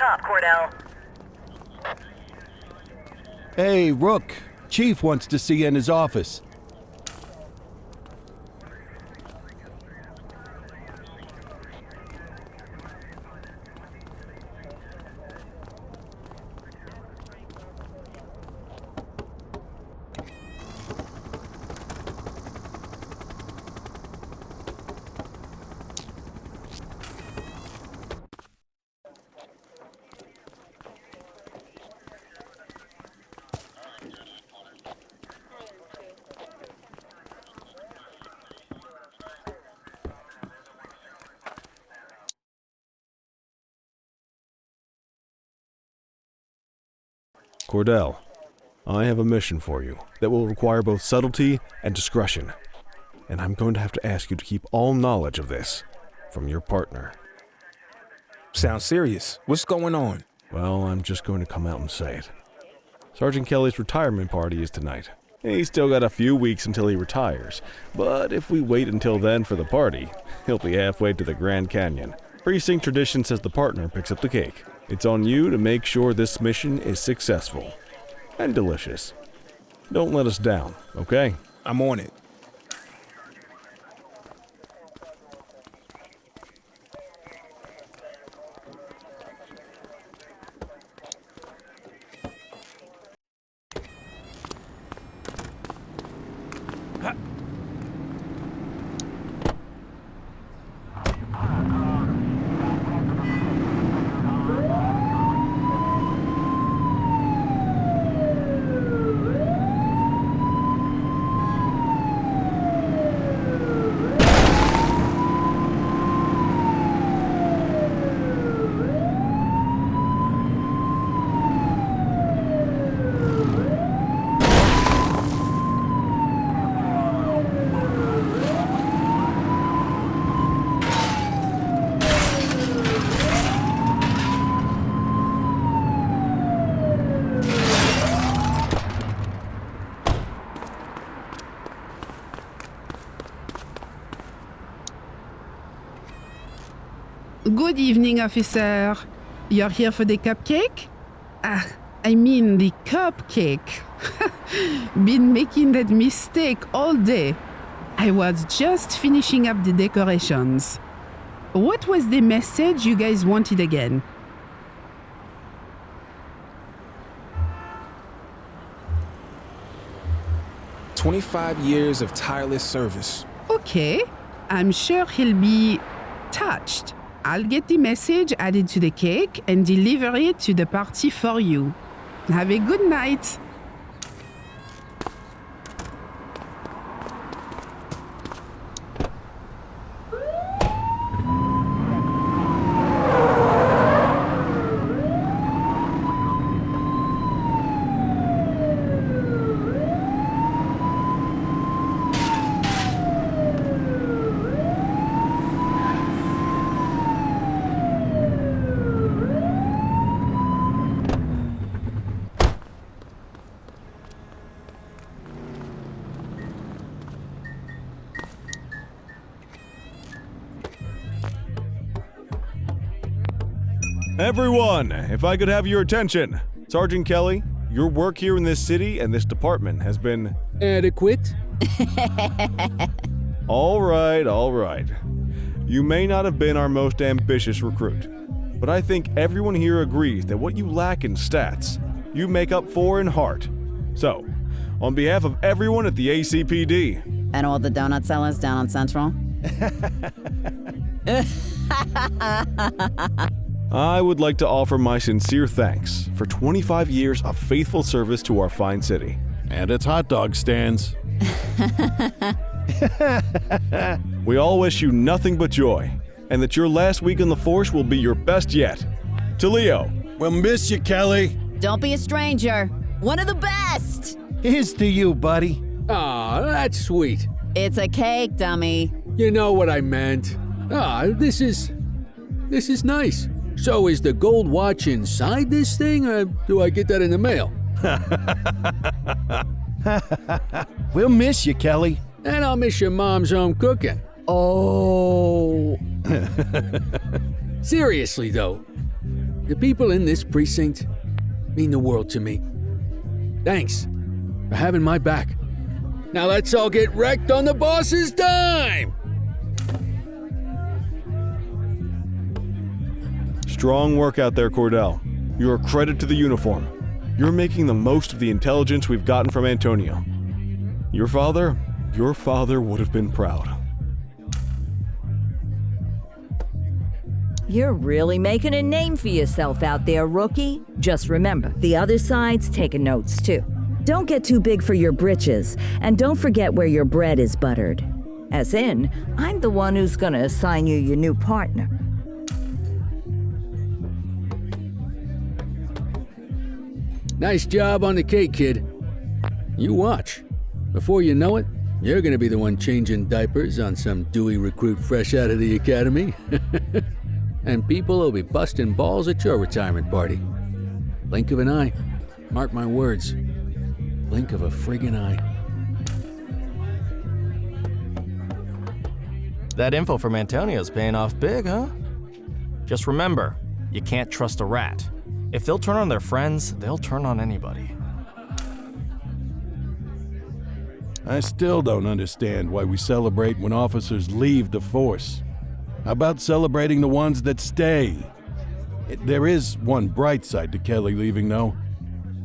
Rooftop, Cordell. Hey, Rook. Chief wants to see you in his office. Cordell, I have a mission for you that will require both subtlety and discretion, and I'm going to have to ask you to keep all knowledge of this from your partner. Sounds serious. What's going on? Well, I'm just going to come out and say it. Sergeant Kelly's retirement party is tonight. He's still got a few weeks until he retires, but if we wait until then for the party, he'll be halfway to the Grand Canyon. Precinct tradition says the partner picks up the cake. It's on you to make sure this mission is successful and delicious. Don't let us down, okay? I'm on it. Good evening, officer. You're here for the cupcake? I mean the cupcake. Been making that mistake all day. I was just finishing up the decorations. What was the message you guys wanted again? "25 years of tireless service." Okay, I'm sure he'll be touched. I'll get the message added to the cake and deliver it to the party for you. Have a good night. Everyone, if I could have your attention. Sergeant Kelly, your work here in this city and this department has been... Adequate? All right. You may not have been our most ambitious recruit, but I think everyone here agrees that what you lack in stats, you make up for in heart. So, on behalf of everyone at the ACPD... And all the donut sellers down on Central? I would like to offer my sincere thanks for 25 years of faithful service to our fine city. And its hot dog stands. We all wish you nothing but joy, and that your last week on the force will be your best yet. To Leo. We'll miss you, Kelly. Don't be a stranger. One of the best! Here's to you, buddy. Aw, that's sweet. It's a cake, dummy. You know what I meant. This is nice. So is the gold watch inside this thing, or do I get that in the mail? We'll miss you, Kelly. And I'll miss your mom's own cooking. Oh. Seriously, though, The people in this precinct mean the world to me. Thanks for having my back. Now let's all get wrecked on the boss's dime! Strong work out there, Cordell. You're a credit to the uniform. You're making the most of the intelligence we've gotten from Antonio. Your father would have been proud. You're really making a name for yourself out there, rookie. Just remember, the other side's taking notes too. Don't get too big for your britches, and don't forget where your bread is buttered. As in, I'm the one who's gonna assign you your new partner. Nice job on the cake, kid. You watch. Before you know it, you're gonna be the one changing diapers on some dewy recruit fresh out of the academy. And people will be busting balls at your retirement party. Blink of an eye. Mark my words. Blink of a friggin' eye. That info from Antonio's paying off big, huh? Just remember, you can't trust a rat. If they'll turn on their friends, they'll turn on anybody. I still don't understand why we celebrate when officers leave the force. How about celebrating the ones that stay? There is one bright side to Kelly leaving, though.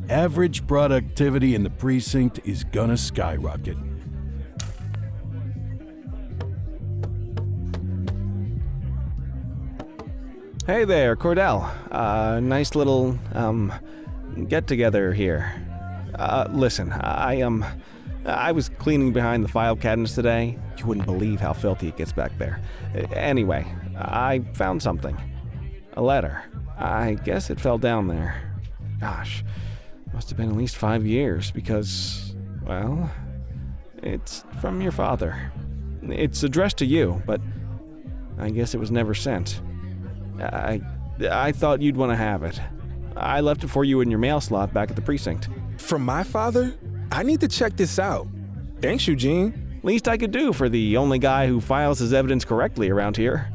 Average productivity in the precinct is gonna skyrocket. Hey there, Cordell. Nice little, get-together here. Listen, I was cleaning behind the file cabinets today. You wouldn't believe how filthy it gets back there. Anyway, I found something. A letter. I guess it fell down there. Gosh, must have been at least 5 years because, well, it's from your father. It's addressed to you, but I guess it was never sent. I thought you'd want to have it. I left it for you in your mail slot back at the precinct. From my father? I need to check this out. Thanks, Eugene. Least I could do for the only guy who files his evidence correctly around here.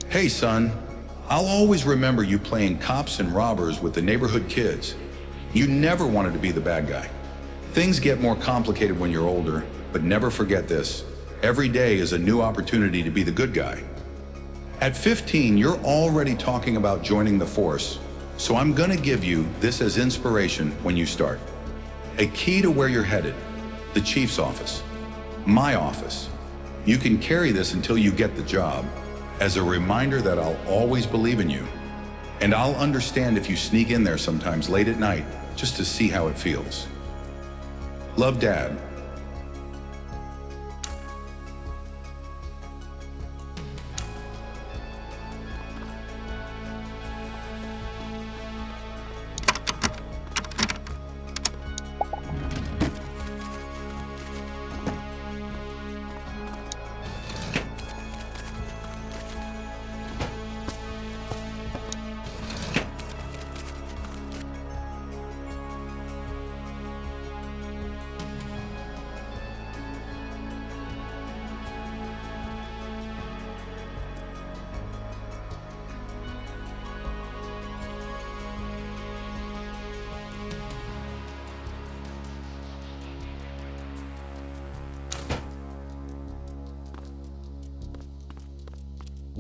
Hey, son. I'll always remember you playing cops and robbers with the neighborhood kids. You never wanted to be the bad guy. Things get more complicated when you're older, but never forget this. Every day is a new opportunity to be the good guy. At 15, you're already talking about joining the force, so I'm gonna give you this as inspiration when you start. A key to where you're headed, the chief's office, my office. You can carry this until you get the job, as a reminder that I'll always believe in you. And I'll understand if you sneak in there sometimes late at night, just to see how it feels. Love, Dad.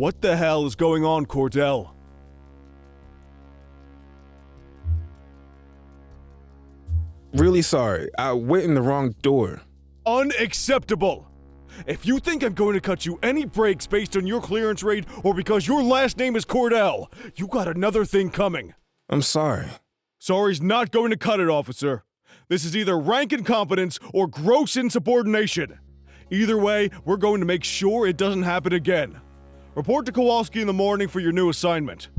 What the hell is going on, Cordell? Really sorry. I went in the wrong door. Unacceptable! If you think I'm going to cut you any breaks based on your clearance rate or because your last name is Cordell, you got another thing coming. I'm sorry. Sorry's not going to cut it, officer. This is either rank incompetence or gross insubordination. Either way, we're going to make sure it doesn't happen again. Report to Kowalski in the morning for your new assignment.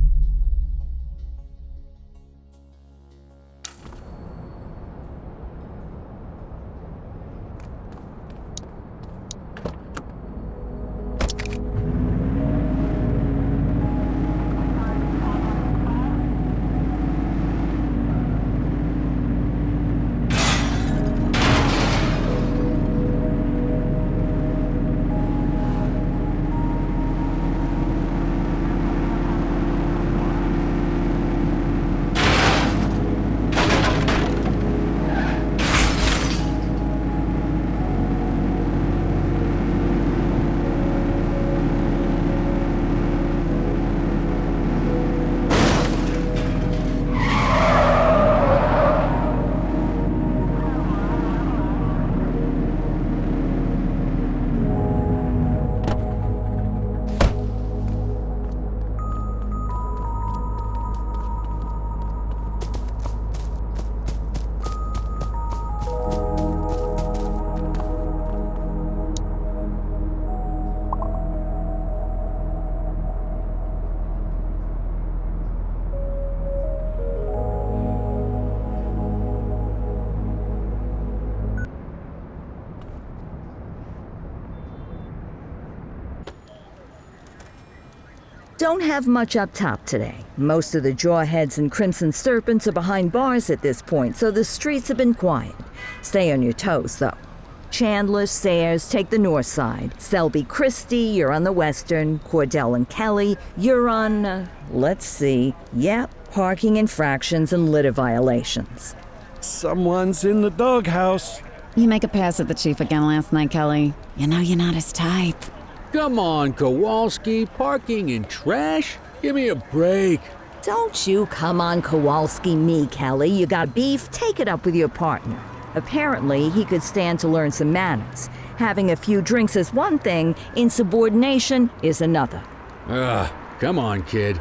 Don't have much up top today. Most of the Jawheads and Crimson Serpents are behind bars at this point, so the streets have been quiet. Stay on your toes, though. Chandler, Sayers take the north side. Selby Christie, you're on the western. Cordell and Kelly, you're on, let's see. Yep, parking infractions and litter violations. Someone's in the doghouse. You make a pass at the chief again last night, Kelly. You know you're not his type. Come on, Kowalski. Parking in trash? Give me a break. Don't you come on Kowalski me, Kelly. You got beef? Take it up with your partner. Apparently, he could stand to learn some manners. Having a few drinks is one thing, insubordination is another. Come on, kid.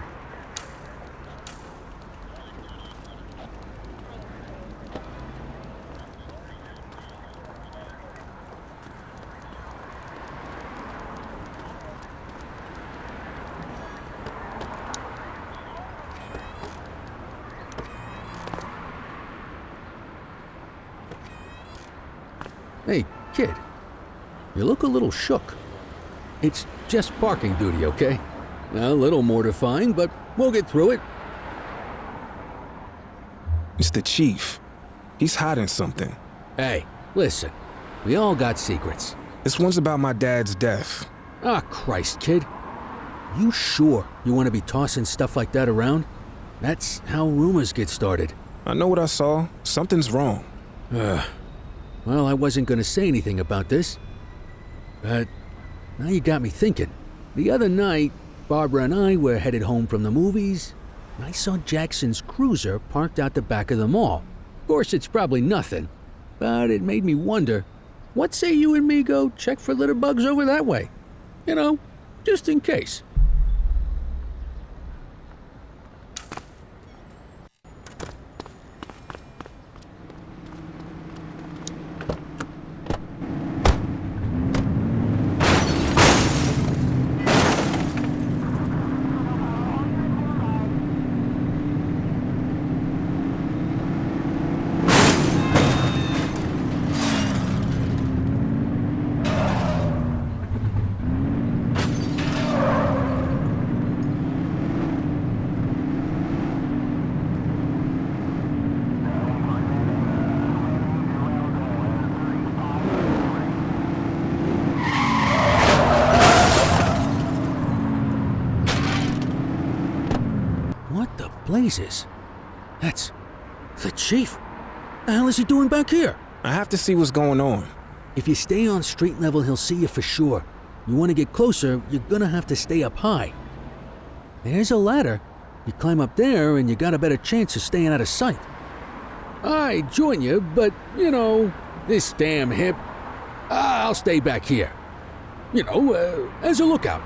Hey, kid. You look a little shook. It's just parking duty, okay? A little mortifying, but we'll get through it. It's the chief. He's hiding something. Hey, listen. We all got secrets. This one's about my dad's death. Ah, Christ, kid. You sure you want to be tossing stuff like that around? That's how rumors get started. I know what I saw. Something's wrong. Well, I wasn't going to say anything about this. But now you got me thinking. The other night, Barbara and I were headed home from the movies. I saw Jackson's cruiser parked out the back of the mall. Of course, it's probably nothing, but it made me wonder, what say you and me go check for litter bugs over that way? You know, just in case. Blazes. That's the chief. The hell is he doing back here? I have to see what's going on. If you stay on street level, he'll see you for sure. You want to get closer, you're gonna have to stay up high. There's a ladder. You climb up there and you got a better chance of staying out of sight. I'd join you, but, this damn hip. I'll stay back here. As a lookout.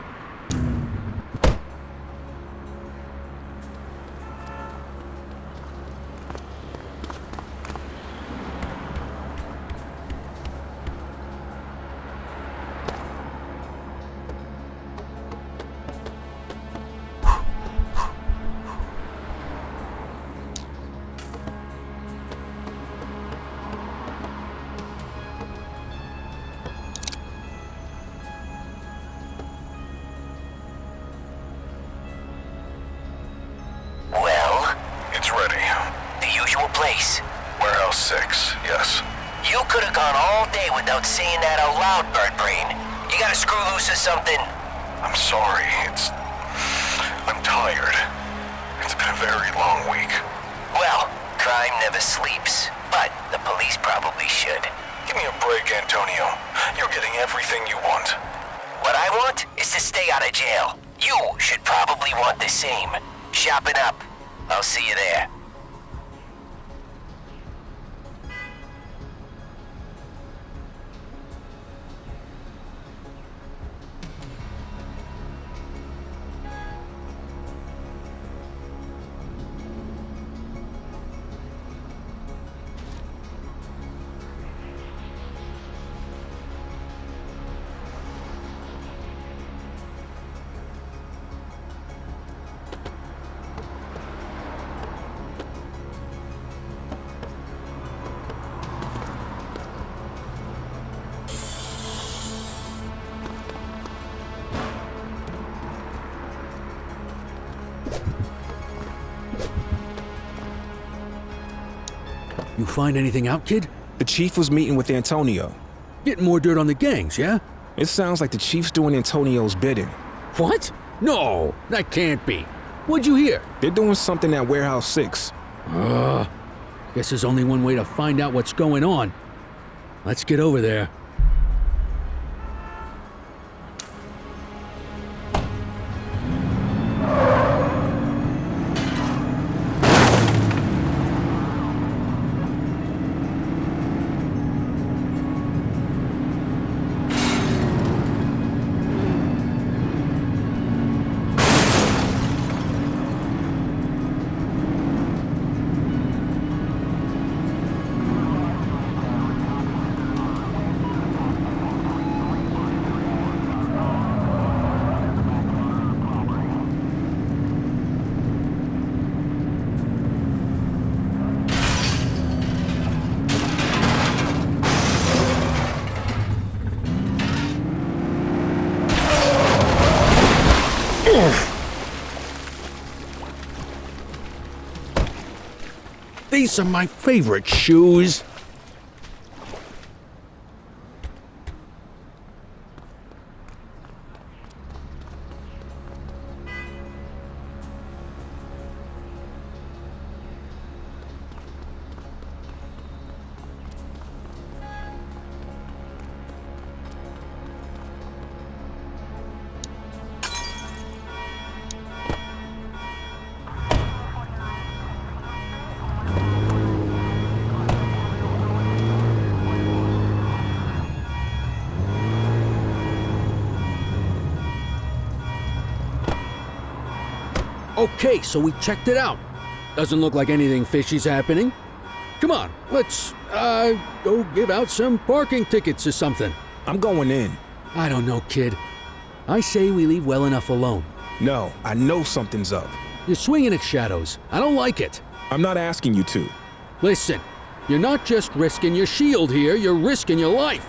It's ready. The usual place. Warehouse 6, yes. You could have gone all day without saying that out loud, Bird Brain. You gotta screw loose or something? I'm sorry, I'm tired. It's been a very long week. Well, crime never sleeps, but the police probably should. Give me a break, Antonio. You're getting everything you want. What I want is to stay out of jail. You should probably want the same. Shopping up. I'll see you there. You find anything out, kid? The chief was meeting with Antonio. Getting more dirt on the gangs, yeah? It sounds like the chief's doing Antonio's bidding. What? No, that can't be. What'd you hear? They're doing something at Warehouse 6. Guess there's only one way to find out what's going on. Let's get over there. These are my favorite shoes. Okay, so we checked it out. Doesn't look like anything fishy's happening. Come on, let's, go give out some parking tickets or something. I'm going in. I don't know, kid. I say we leave well enough alone. No, I know something's up. You're swinging at shadows. I don't like it. I'm not asking you to. Listen, you're not just risking your shield here, you're risking your life.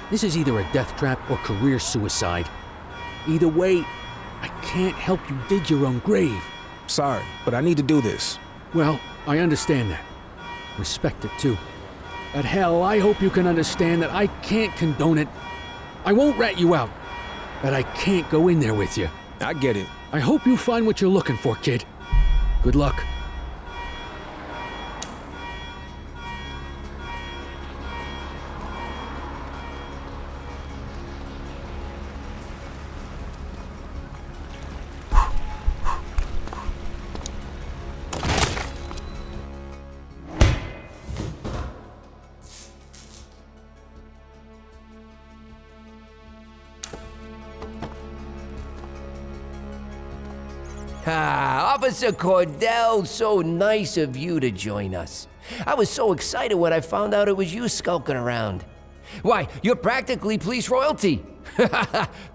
This is either a death trap or career suicide. Either way, I can't help you dig your own grave. Sorry, but I need to do this. Well, I understand that. Respect it too. But hell, I hope you can understand that I can't condone it. I won't rat you out, but I can't go in there with you. I get it. I hope you find what you're looking for, kid. Good luck. Officer Cordell, so nice of you to join us. I was so excited when I found out it was you skulking around. Why, you're practically police royalty.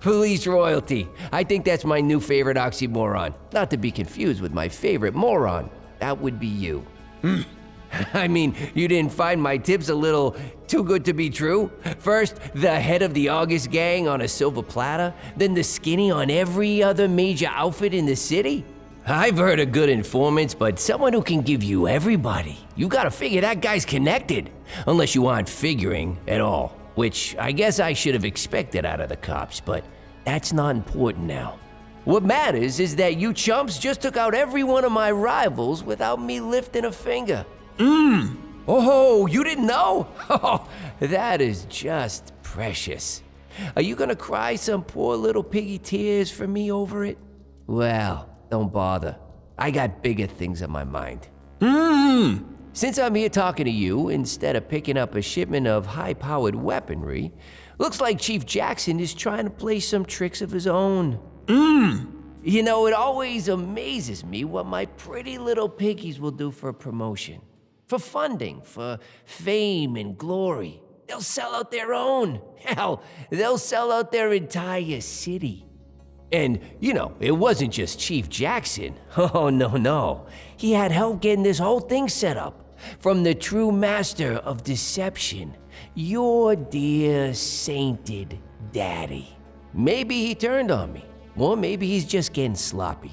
Police royalty. I think that's my new favorite oxymoron. Not to be confused with my favorite moron. That would be you. I mean, you didn't find my tips a little too good to be true? First, the head of the August gang on a silver platter, then the skinny on every other major outfit in the city? I've heard of good informants, but someone who can give you everybody. You gotta figure that guy's connected. Unless you aren't figuring at all, which I guess I should have expected out of the cops, but that's not important now. What matters is that you chumps just took out every one of my rivals without me lifting a finger. Oh, you didn't know? Oh, that is just precious. Are you gonna cry some poor little piggy tears for me over it? Well, don't bother. I got bigger things on my mind. Since I'm here talking to you, instead of picking up a shipment of high-powered weaponry, looks like Chief Jackson is trying to play some tricks of his own. You know, it always amazes me what my pretty little piggies will do for a promotion. For funding, for fame and glory. They'll sell out their own. Hell, they'll sell out their entire city. And, you know, it wasn't just Chief Jackson. Oh, no. He had help getting this whole thing set up. From the true master of deception, your dear sainted daddy. Maybe he turned on me, or maybe he's just getting sloppy.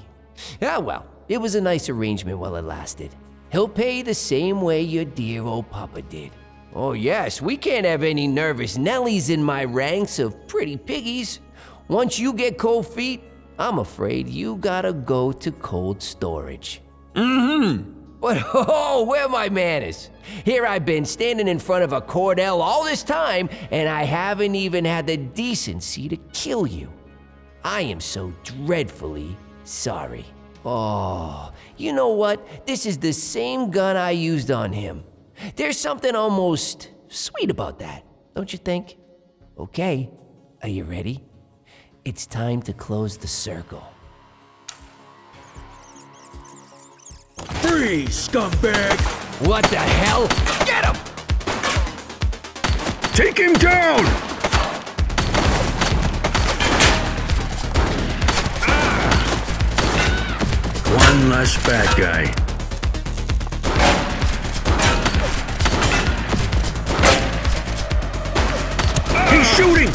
Ah, well, it was a nice arrangement while it lasted. He'll pay the same way your dear old papa did. Oh yes, we can't have any nervous Nellies in my ranks of pretty piggies. Once you get cold feet, I'm afraid you gotta go to cold storage. But oh, where are my manners? Here I've been standing in front of a Cordell all this time, and I haven't even had the decency to kill you. I am so dreadfully sorry. Oh, you know what? This is the same gun I used on him. There's something almost sweet about that, don't you think? Okay, are you ready? It's time to close the circle. Freeze, scumbag! What the hell? Get him! Take him down! One less bad guy. He's shooting!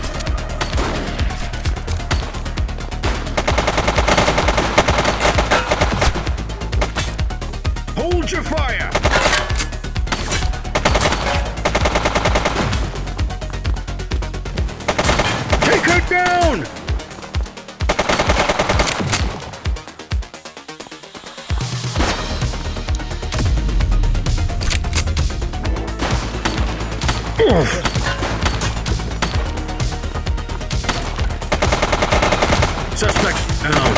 Hold your fire! Take her down! Suspect down.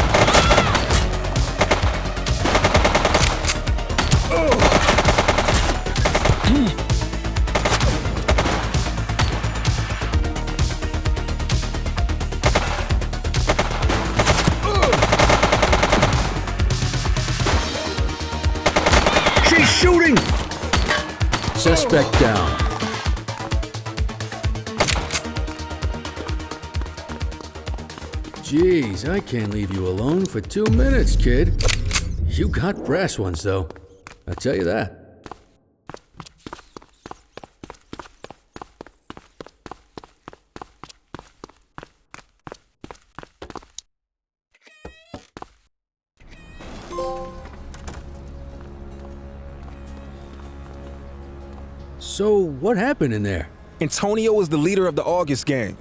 She's shooting! Suspect down. Jeez, I can't leave you alone for 2 minutes, kid. You got brass ones, though. I'll tell you that. So, what happened in there? Antonio was the leader of the August gang.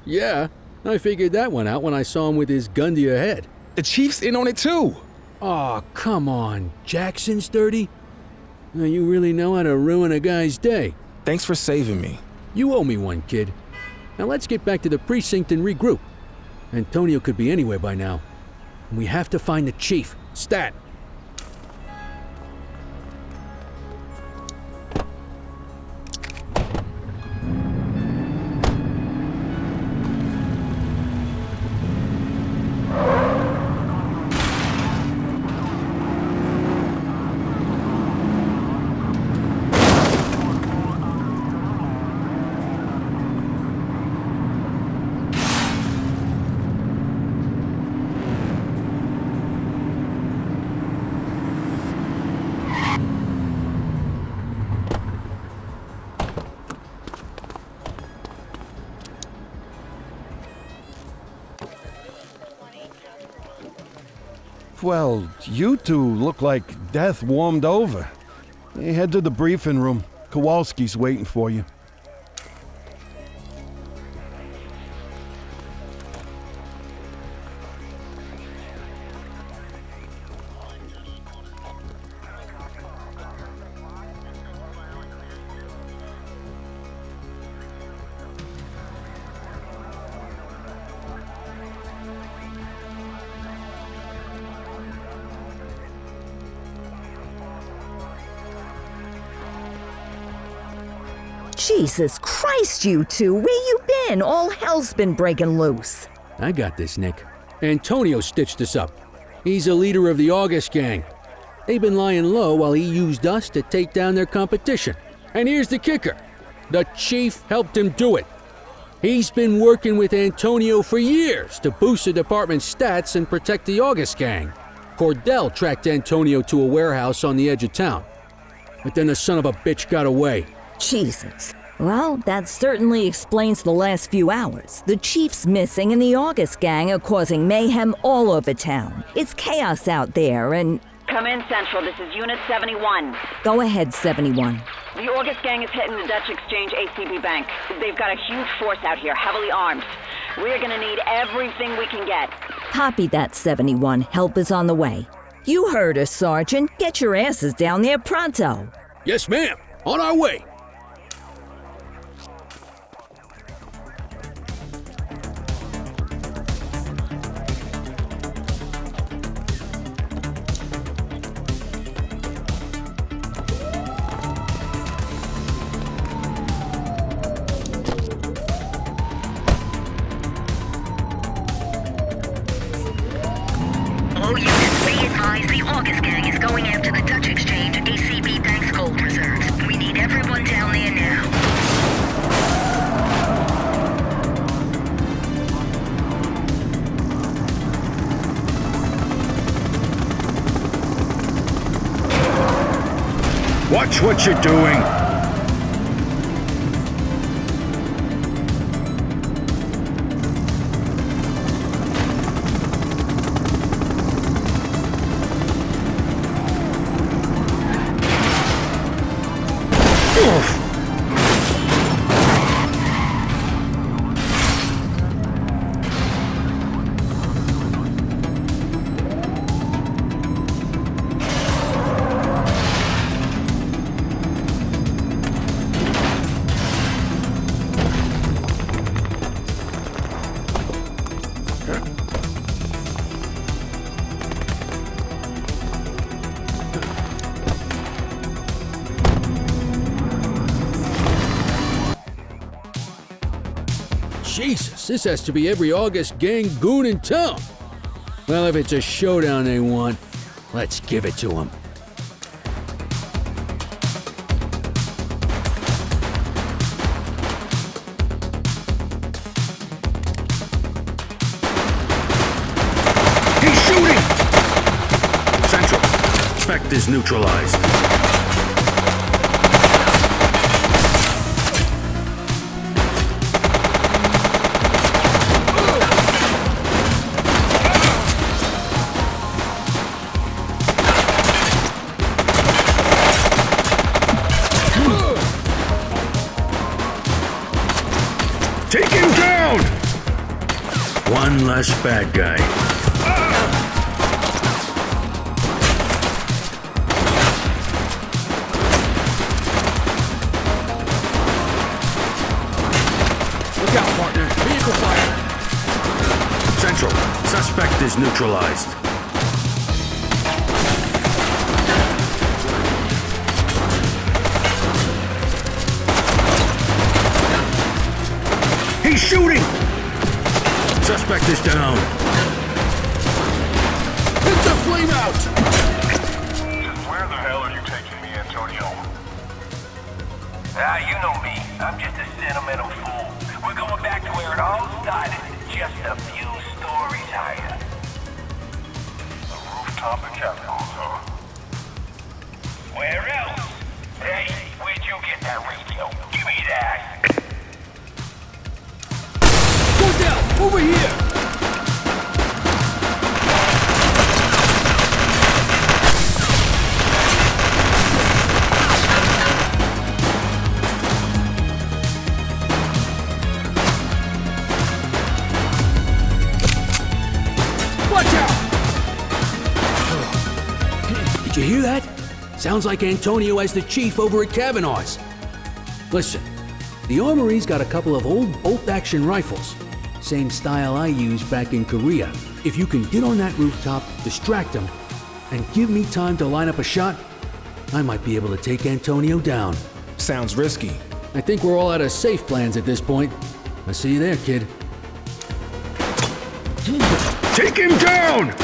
Yeah, I figured that one out when I saw him with his gun to your head. The chief's in on it too. Aw, come on. Jackson's dirty? Now, you really know how to ruin a guy's day. Thanks for saving me. You owe me one, kid. Now let's get back to the precinct and regroup. Antonio could be anywhere by now. And we have to find the chief. Stat! Well, you two look like death warmed over. Hey, head to the briefing room. Kowalski's waiting for you. Jesus Christ, you two, where you been? All hell's been breaking loose. I got this, Nick. Antonio stitched us up. He's a leader of the August gang. They've been lying low while he used us to take down their competition. And here's the kicker. The chief helped him do it. He's been working with Antonio for years to boost the department's stats and protect the August gang. Cordell tracked Antonio to a warehouse on the edge of town. But then the son of a bitch got away. Jesus. Well, that certainly explains the last few hours. The chief's missing and the August gang are causing mayhem all over town. It's chaos out there and... Come in, Central. This is Unit 71. Go ahead, 71. The August gang is hitting the Dutch Exchange ACPD Bank. They've got a huge force out here, heavily armed. We're gonna need everything we can get. Copy that, 71. Help is on the way. You heard us, Sergeant. Get your asses down there pronto. Yes, ma'am. On our way. All units, be advised the August gang is going after the Dutch Exchange ACB Bank's gold reserves. We need everyone down there now. Watch what you're doing. Jesus, this has to be every August gang goon in town. Well, if it's a showdown they want, let's give it to them. He's shooting! Central, suspect is neutralized. Take him down! One less bad guy. Look out, partner. Vehicle fire. Central, suspect is neutralized. He's shooting! Suspect is down. It's a flame out! Just where the hell are you taking me, Antonio? You know me. I'm just a sentimental fool. We're going back to where it all started. Just a few stories higher. The Rooftop and Capitals, huh? Where else? Hey, where'd you get that radio? Give me that! Go down! Over here! Did you hear that? Sounds like Antonio as the chief over at Kavanaugh's. Listen, the armory's got a couple of old bolt-action rifles. Same style I used back in Korea. If you can get on that rooftop, distract them, and give me time to line up a shot, I might be able to take Antonio down. Sounds risky. I think we're all out of safe plans at this point. I'll see you there, kid. Take him down!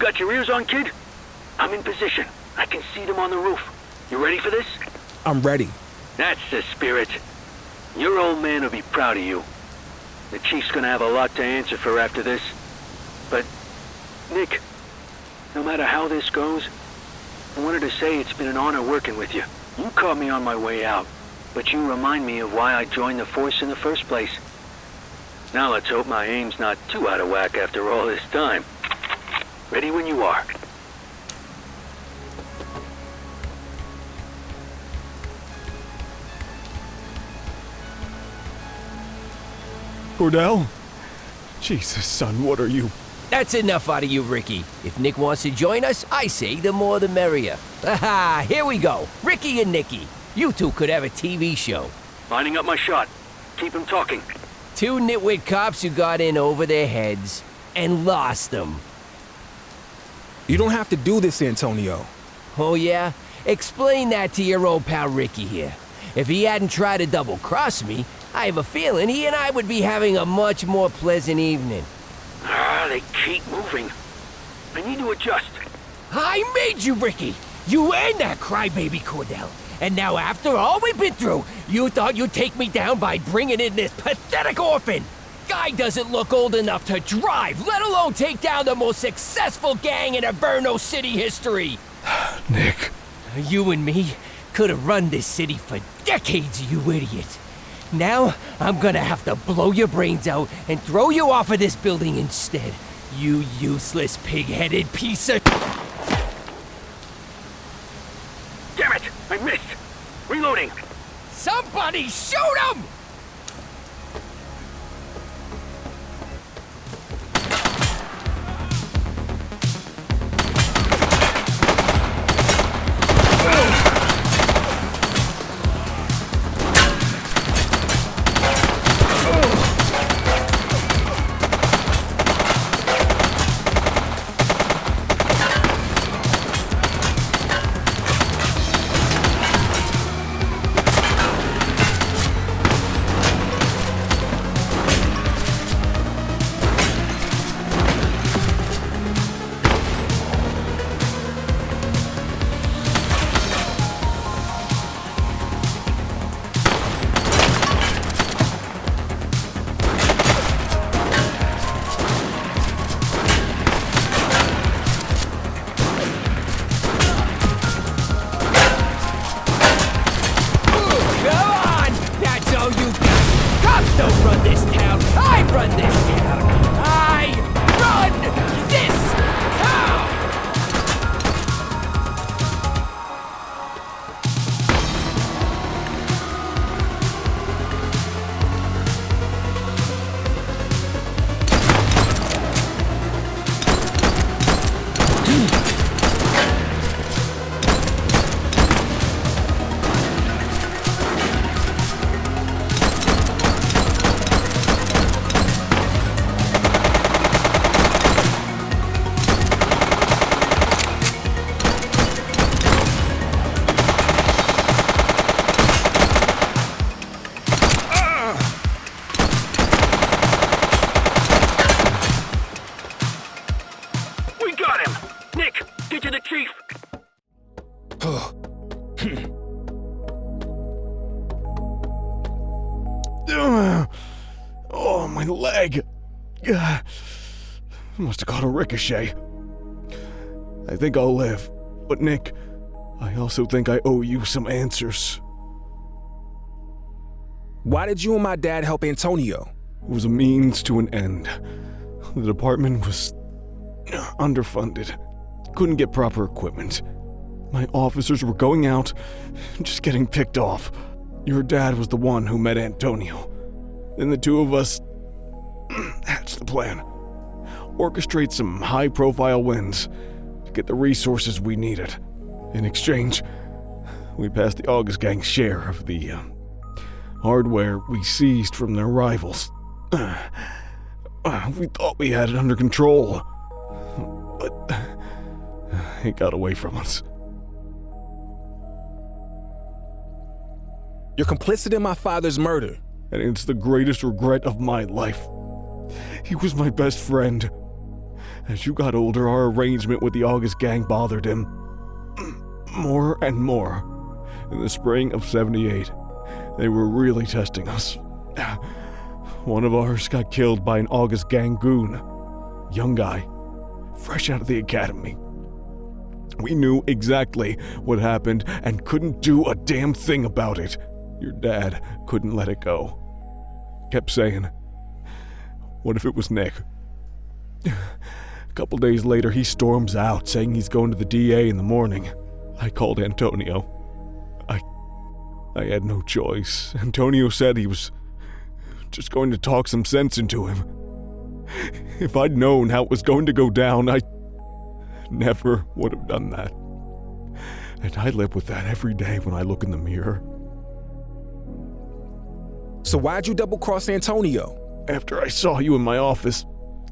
Got your ears on, kid? I'm in position. I can see them on the roof. You ready for this? I'm ready. That's the spirit. Your old man will be proud of you. The chief's gonna have a lot to answer for after this. But, Nick, no matter how this goes, I wanted to say it's been an honor working with you. You caught me on my way out, but you remind me of why I joined the force in the first place. Now let's hope my aim's not too out of whack after all this time. Ready when you are. Cordell? Jesus, son, what are you? That's enough out of you, Ricky. If Nick wants to join us, I say the more the merrier. Aha, here we go. Ricky and Nicky. You two could have a TV show. Lining up my shot. Keep him talking. Two nitwit cops who got in over their heads and lost them. You don't have to do this, Antonio. Oh, yeah? Explain that to your old pal Ricky here. If he hadn't tried to double-cross me, I have a feeling he and I would be having a much more pleasant evening. They keep moving. I need to adjust. I made you, Ricky! You and that crybaby Cordell. And now after all we've been through, you thought you'd take me down by bringing in this pathetic orphan! Guy doesn't look old enough to drive, let alone take down the most successful gang in Inferno City history! Nick. You and me could have run this city for decades, you idiot. Now, I'm gonna have to blow your brains out and throw you off of this building instead. You useless, pig-headed piece of... Damn it! I missed! Reloading! Somebody shoot him! leg. Must have caught a ricochet. I think I'll live, but Nick, I also think I owe you some answers. Why did you and my dad help Antonio? It was a means to an end. The department was underfunded. Couldn't get proper equipment. My officers were going out, just getting picked off. Your dad was the one who met Antonio. Then the two of us hatched the plan. Orchestrate some high-profile wins to get the resources we needed. In exchange, we passed the August Gang's share of the hardware we seized from their rivals. We thought we had it under control, but it got away from us. You're complicit in my father's murder. And it's the greatest regret of my life. He was my best friend. As you got older, our arrangement with the August Gang bothered him more and more. In the spring of '78, they were really testing us. One of ours got killed by an August Gang goon. Young guy, fresh out of the academy. We knew exactly what happened and couldn't do a damn thing about it. Your dad couldn't let it go. Kept saying, what if it was Nick? A couple days later, he storms out, saying he's going to the DA in the morning. I called Antonio. I had no choice. Antonio said he was just going to talk some sense into him. If I'd known how it was going to go down, I never would have done that. And I live with that every day when I look in the mirror. So why'd you double-cross Antonio? After I saw you in my office,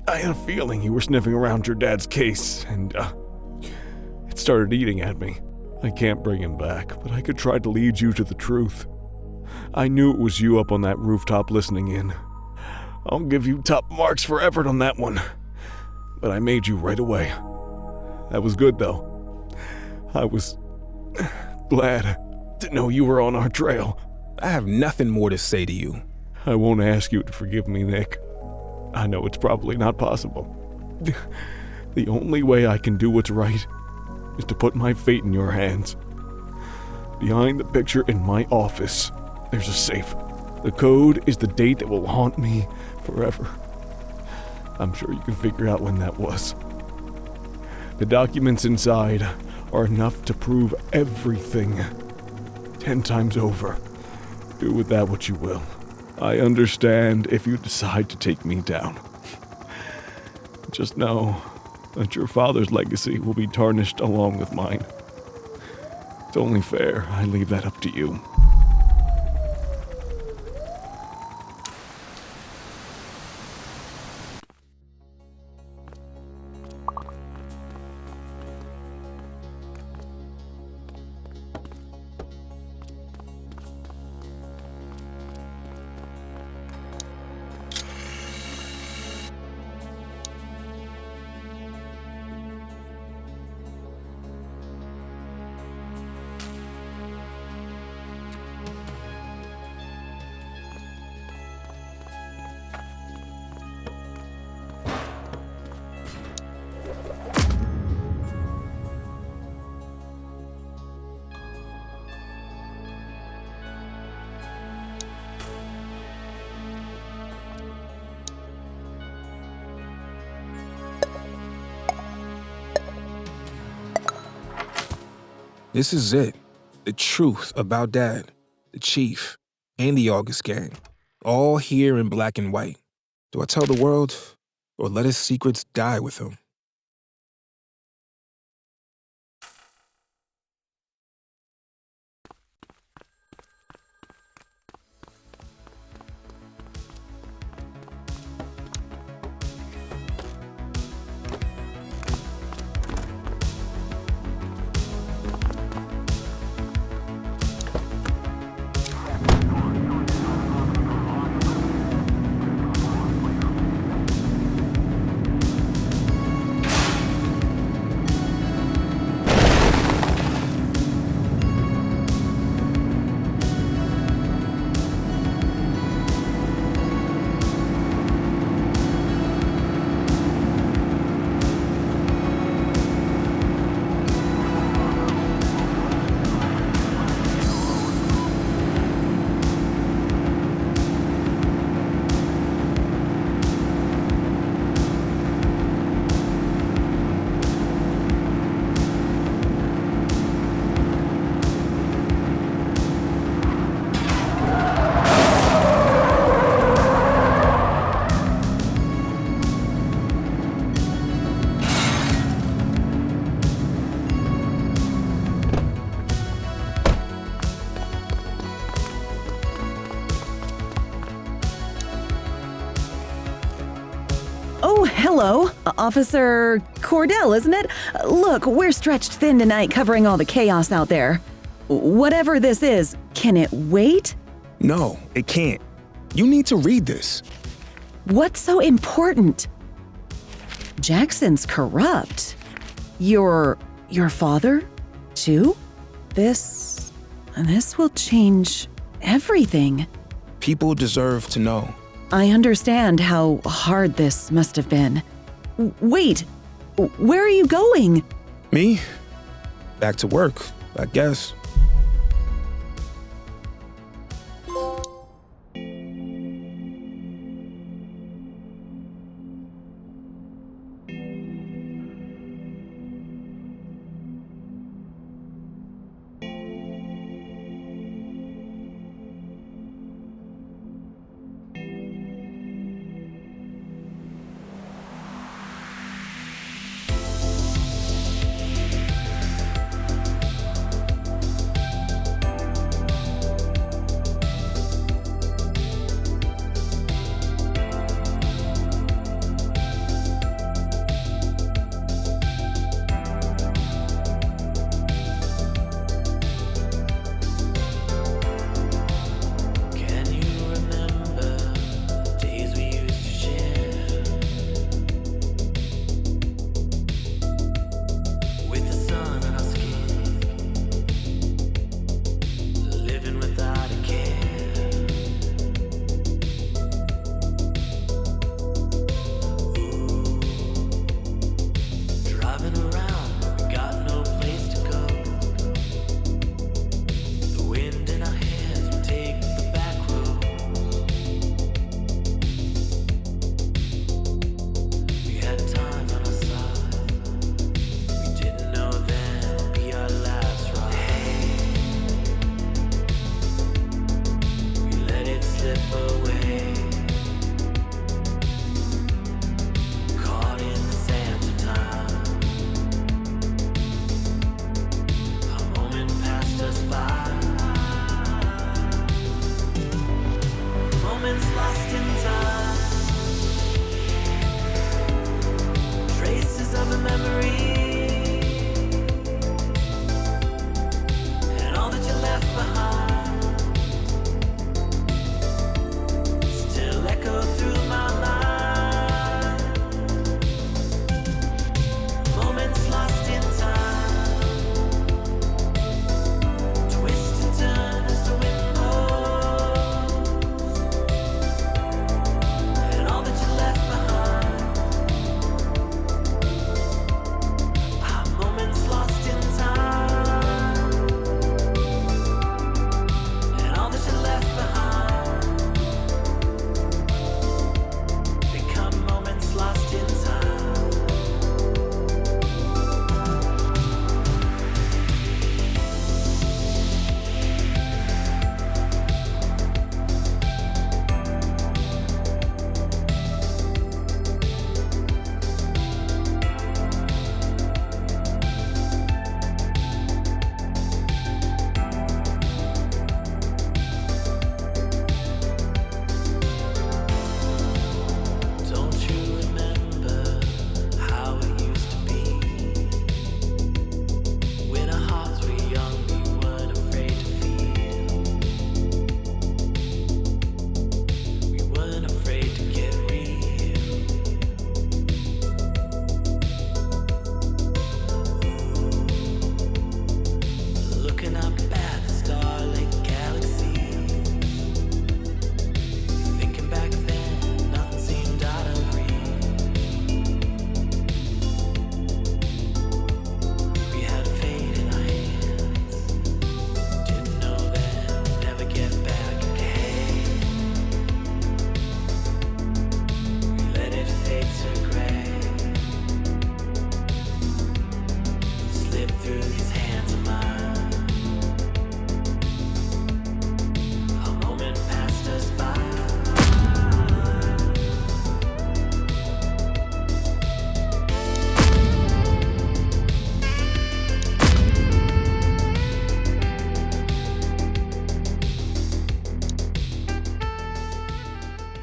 I had a feeling you were sniffing around your dad's case, and it started eating at me. I can't bring him back, but I could try to lead you to the truth. I knew it was you up on that rooftop listening in. I'll give you top marks for effort on that one. But I made you right away. That was good, though. I was glad to know you were on our trail. I have nothing more to say to you. I won't ask you to forgive me, Nick. I know it's probably not possible. The only way I can do what's right is to put my fate in your hands. Behind the picture in my office, there's a safe. The code is the date that will haunt me forever. I'm sure you can figure out when that was. The documents inside are enough to prove everything 10 times over. Do with that what you will. I understand if you decide to take me down. Just know that your father's legacy will be tarnished along with mine. It's only fair I leave that up to you. This is it. The truth about Dad, the Chief, and the August Gang. All here in black and white. Do I tell the world, or let his secrets die with him? Hello, Officer Cordell, isn't it? Look, we're stretched thin tonight covering all the chaos out there. Whatever this is, can it wait? No, it can't. You need to read this. What's so important? Jackson's corrupt. Your father, too? This will change everything. People deserve to know. I understand how hard this must have been. Wait, where are you going? Me? Back to work, I guess.